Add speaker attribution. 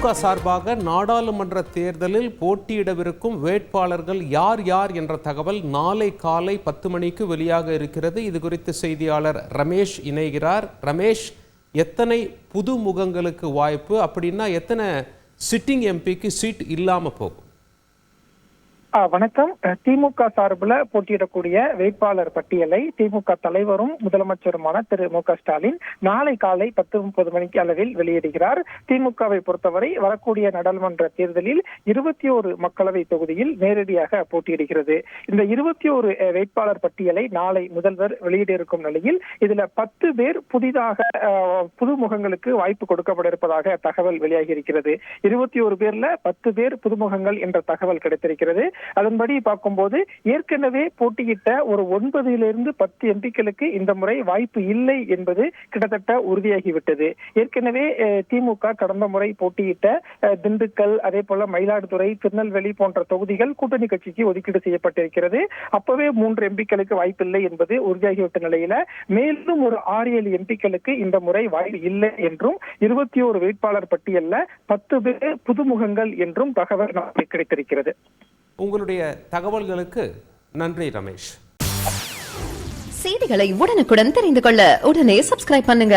Speaker 1: திமுக சார்பாக நாடாளுமன்ற தேர்தலில் போட்டியிடவிருக்கும் வேட்பாளர்கள் யார் யார் என்ற தகவல் நாளை காலை 10 மணிக்கு வெளியாக இருக்கிறது. இது குறித்து செய்தியாளர் ரமேஷ் இணைகிறார். ரமேஷ், எத்தனை புது முகங்களுக்கு வாய்ப்பு, அப்படின்னா எத்தனை சிட்டிங் எம்பிக்கு சீட் இல்லாம போகும்?
Speaker 2: வணக்கம். திமுக சார்பில் போட்டியிடக்கூடிய வேட்பாளர் பட்டியலை திமுக தலைவரும் முதலமைச்சருமான திரு மு.க. ஸ்டாலின் நாளை காலை 10:30 மணிக்கு அளவில் வெளியிடுகிறார். திமுகவை பொறுத்தவரை வரக்கூடிய நாடாளுமன்ற தேர்தலில் 21 மக்களவை தொகுதியில் நேரடியாக போட்டியிடுகிறது. இந்த 21 வேட்பாளர் பட்டியலை நாளை முதல்வர் வெளியிட இருக்கும் நிலையில் இதுல 10 பேர் புதிதாக புதுமுகங்களுக்கு வாய்ப்பு கொடுக்கப்பட இருப்பதாக தகவல் வெளியாகி இருக்கிறது. 21 பேர்ல 10 பேர் புதுமுகங்கள் என்ற தகவல் கிடைத்திருக்கிறது. அதன்படி பார்க்கும்போது ஏற்கனவே போட்டியிட்ட ஒரு 9 to 10 எம்பிக்களுக்கு இந்த முறை வாய்ப்பு இல்லை என்பது கிட்டத்தட்ட உறுதியாகிவிட்டது. ஏற்கனவே திமுக கடந்த முறை போட்டியிட்ட திண்டுக்கல், அதே போல மயிலாடுதுறை, திருநெல்வேலி போன்ற தொகுதிகள் கூட்டணி கட்சிக்கு ஒதுக்கீடு செய்யப்பட்டிருக்கிறது. அப்பவே 3 எம்பிக்களுக்கு வாய்ப்பில்லை என்பது உறுதியாகிவிட்ட நிலையில மேலும் ஒரு 6-7 எம்பிக்களுக்கு இந்த முறை வாய்ப்பு இல்லை என்றும் 21 வேட்பாளர் பட்டியல்ல 10 பேர் புதுமுகங்கள் என்றும் தகவல் நமக்கு கிடைத்திருக்கிறது.
Speaker 1: உங்களுடைய தகவல்களுக்கு நன்றி ரமேஷ்.
Speaker 3: செய்திகளை உடனுக்குடன் தெரிந்து கொள்ள உடனே சப்ஸ்கிரைப் பண்ணுங்க.